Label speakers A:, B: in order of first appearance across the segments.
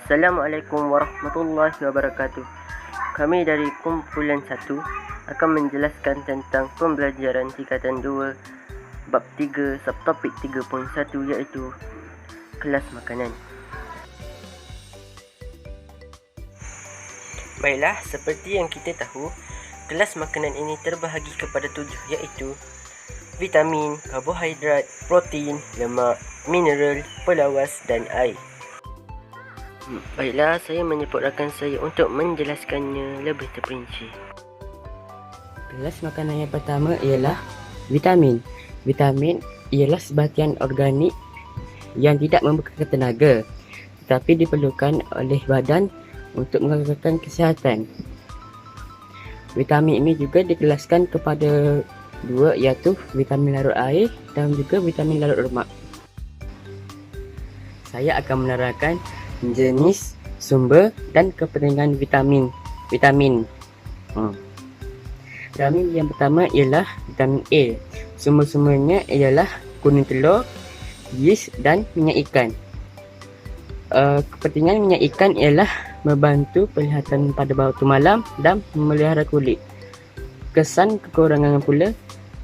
A: Assalamualaikum warahmatullahi wabarakatuh. Kami dari kumpulan 1 akan menjelaskan tentang pembelajaran tingkatan 2 bab 3 subtopik 3.1 iaitu kelas makanan. Baiklah, seperti yang kita tahu, kelas makanan ini terbahagi kepada 7 iaitu vitamin, karbohidrat, protein, lemak, mineral, pelawas dan air. Baiklah, saya menyebut rakan saya untuk menjelaskannya lebih terperinci.
B: Kelas makanan yang pertama ialah vitamin. Vitamin ialah sebahagian organik yang tidak membekalkan tenaga, tetapi diperlukan oleh badan untuk mengekalkan kesihatan. Vitamin ini juga dikelaskan kepada dua, iaitu vitamin larut air dan juga vitamin larut lemak. Saya akan menerangkan jenis, sumber dan kepentingan vitamin. Vitamin yang pertama ialah vitamin A. Sumber-sumbernya ialah kuning telur, yeast dan minyak ikan. Kepentingan minyak ikan ialah membantu penglihatan pada waktu malam dan memelihara kulit. Kesan kekurangan pula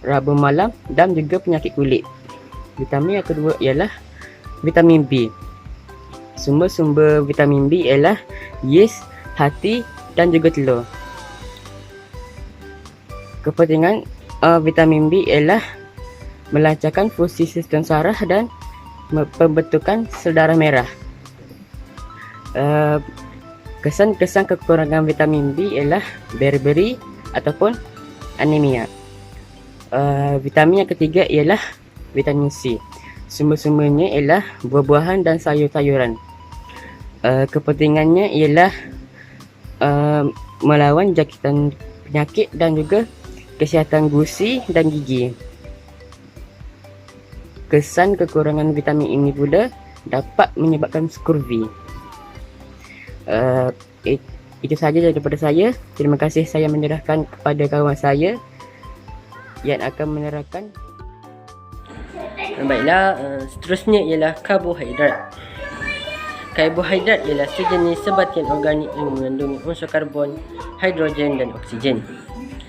B: raba malam dan juga penyakit kulit. Vitamin yang kedua ialah vitamin B. Sumber-sumber vitamin B ialah yeast, hati dan juga telur. Kepentingan vitamin B ialah melancarkan fungsi sistem saraf dan pembentukan sel darah merah. Kesan-kesan kekurangan vitamin B ialah beriberi ataupun anemia. Vitamin yang ketiga ialah vitamin C. Sumber-sumbernya ialah buah-buahan dan sayur-sayuran. Kepentingannya ialah melawan jangkitan penyakit dan juga kesihatan gusi dan gigi. Kesan kekurangan vitamin ini pula dapat menyebabkan scurvy. Itu sahaja daripada saya. Terima kasih saya menyerahkan kepada kawan saya yang akan menerangkan.
A: Baiklah, seterusnya ialah karbohidrat. Karbohidrat ialah sejenis sebahagian organik yang mengandungi unsur karbon, hidrogen dan oksigen.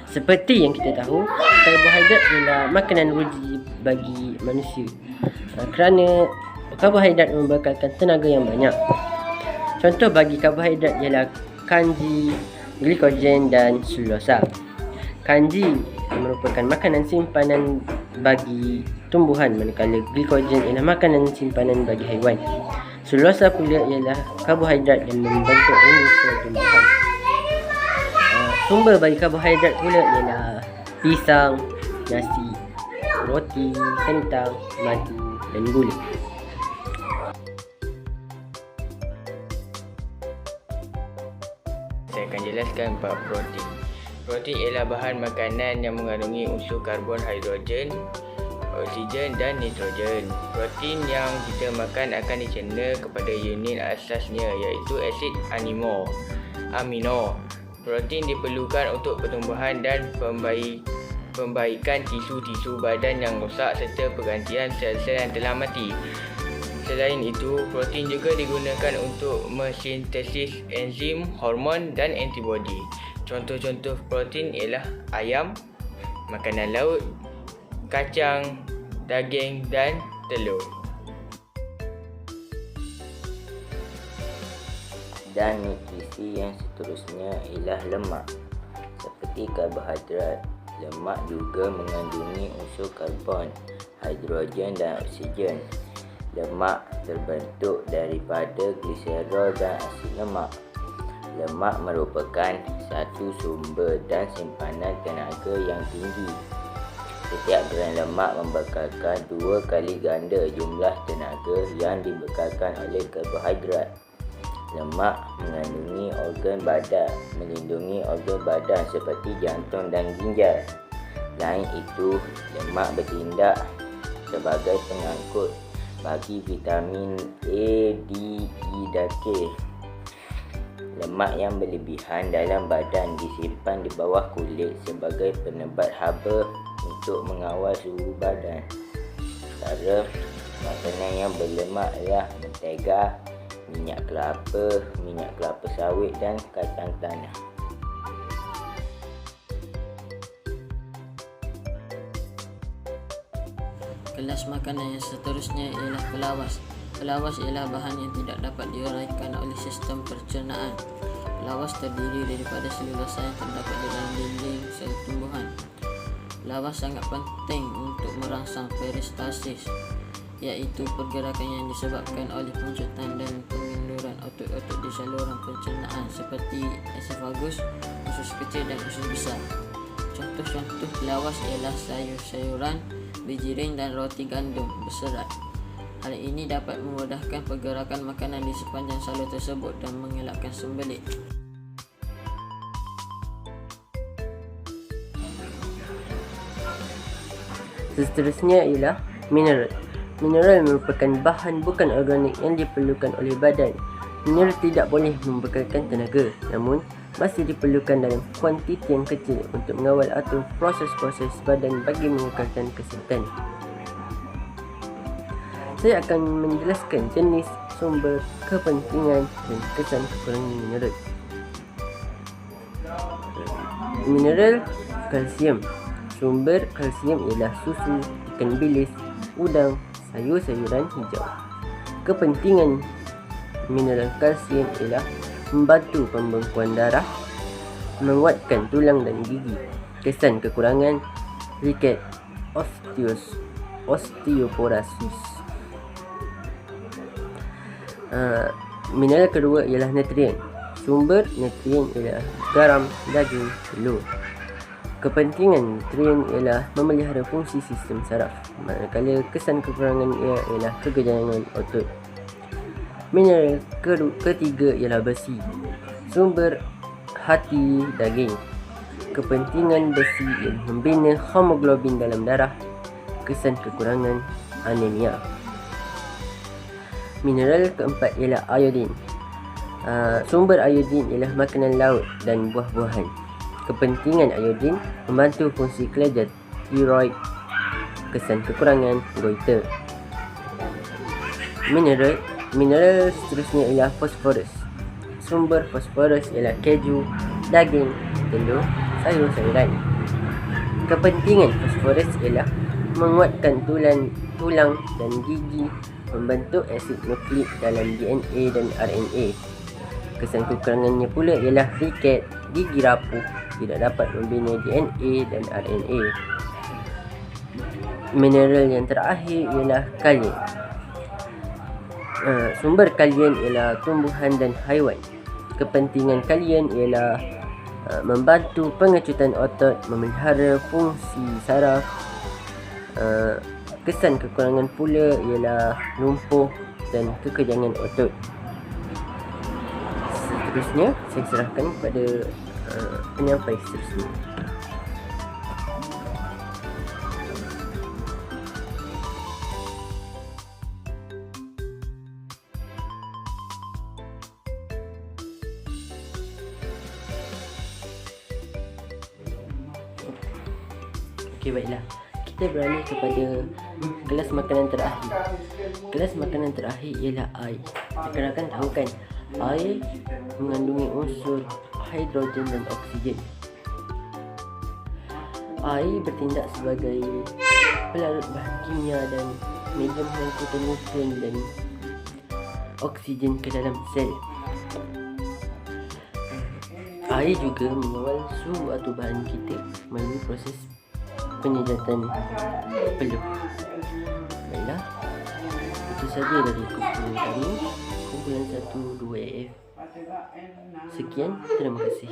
A: Seperti yang kita tahu, karbohidrat ialah makanan ruji bagi manusia kerana karbohidrat membekalkan tenaga yang banyak. Contoh bagi karbohidrat ialah kanji, glikogen dan selulosa. Kanji merupakan makanan simpanan bagi tumbuhan, manakala glikogen ialah makanan simpanan bagi haiwan. Selulosa pula ialah karbohidrat yang membentuk unsur tumbuhan. Sumber bagi karbohidrat pula ialah pisang, nasi, roti, kentang, madu dan gula.
C: Saya akan jelaskan bab protein. Protein ialah bahan makanan yang mengandungi unsur karbon, hidrogen, oksigen dan nitrogen. Protein yang kita makan akan dicerna kepada unit asasnya iaitu asid amino. Protein diperlukan untuk pertumbuhan dan pembaikan tisu-tisu badan yang rosak serta pergantian sel-sel yang telah mati. Selain itu, protein juga digunakan untuk mensintesis enzim, hormon dan antibodi. Contoh-contoh protein ialah ayam, makanan laut, kacang, daging dan telur.
D: Dan nutrisi yang seterusnya ialah lemak. Seperti karbohidrat, lemak juga mengandungi unsur karbon, hidrogen dan oksigen. Lemak terbentuk daripada gliserol dan asid lemak. Lemak merupakan satu sumber dan simpanan tenaga yang tinggi. Setiap gram lemak membekalkan 2 kali ganda jumlah tenaga yang dibekalkan oleh karbohidrat. Lemak mengandungi organ badan, melindungi organ badan seperti jantung dan ginjal. Selain itu, lemak bertindak sebagai pengangkut bagi vitamin A, D, E dan K. Lemak yang berlebihan dalam badan disimpan di bawah kulit sebagai penebat haba untuk mengawal suhu badan. Cara makanan yang berlemak ialah mentega, minyak kelapa sawit dan kacang tanah.
E: Kelas makanan yang seterusnya ialah pelawas. Pelawas ialah bahan yang tidak dapat diuraikan oleh sistem pencernaan. Pelawas terdiri daripada selulosa yang terdapat dalam dinding sel tumbuhan. Pelawas sangat penting untuk merangsang peristalsis, iaitu pergerakan yang disebabkan oleh pengucutan dan pengenduran otot-otot di saluran pencernaan seperti esofagus, usus kecil dan usus besar. Contoh-contoh pelawas ialah sayur-sayuran, biji ring dan roti gandum berserat. Hal ini dapat memudahkan pergerakan makanan di sepanjang salur tersebut dan mengelakkan sembelit.
A: Seterusnya ialah mineral. Mineral merupakan bahan bukan organik yang diperlukan oleh badan. Mineral tidak boleh membekalkan tenaga, namun masih diperlukan dalam kuantiti yang kecil untuk mengawal atau proses-proses badan bagi mengekalkan kesihatan. Saya akan menjelaskan jenis, sumber, kepentingan dan kesan kekurangan mineral. Mineral kalsium. Sumber kalsium ialah susu, ikan bilis, udang, sayur-sayuran hijau. Kepentingan mineral kalsium ialah membantu pembekuan darah, menguatkan tulang dan gigi. Kesan kekurangan riket, osteoporosis. Mineral kedua ialah nutrien. Sumber nutrien ialah garam, daging, telur. Kepentingan nutrien ialah memelihara fungsi sistem saraf, manakala kesan kekurangan ia ialah kegejangan otot. Mineral ketiga ialah besi. Sumber hati, daging. Kepentingan besi ialah membina hemoglobin dalam darah. Kesan kekurangan anemia. Mineral keempat ialah iodin. Sumber iodin ialah makanan laut dan buah-buahan. Kepentingan iodin membantu fungsi kelenjar tiroid. Kesan kekurangan goiter. Mineral seterusnya ialah fosforus. Sumber fosforus ialah keju, daging, telur, sayur-sayuran. Kepentingan fosforus ialah menguatkan tulang dan gigi, membentuk asid nukleik dalam DNA dan RNA. Kesan kekurangannya pula ialah riket, gigi rapuh, tidak dapat membina DNA dan RNA. Mineral yang terakhir ialah kalium. Sumber kalium ialah tumbuhan dan haiwan. Kepentingan kalium ialah membantu pengecutan otot, memelihara fungsi saraf. Kesan kekurangan pula ialah lumpuh dan kekejangan otot. Seterusnya saya serahkan kepada penyampai seterusnya. Okey, baiklah. Kita beralih kepada kelas makanan terakhir. Kelas makanan terakhir ialah air. Rakan-rakan tahu kan, air mengandungi unsur hidrogen dan oksigen. Air bertindak sebagai pelarut bahan kimia dan media menghantarkan nutrien dan oksigen ke dalam sel. Air juga mengawal suhu atau bahan kita melalui proses penyejatan peluh. Baiklah, itu saja dari kumpulan kami, kumpulan 1 2AF. Sekian, terima kasih.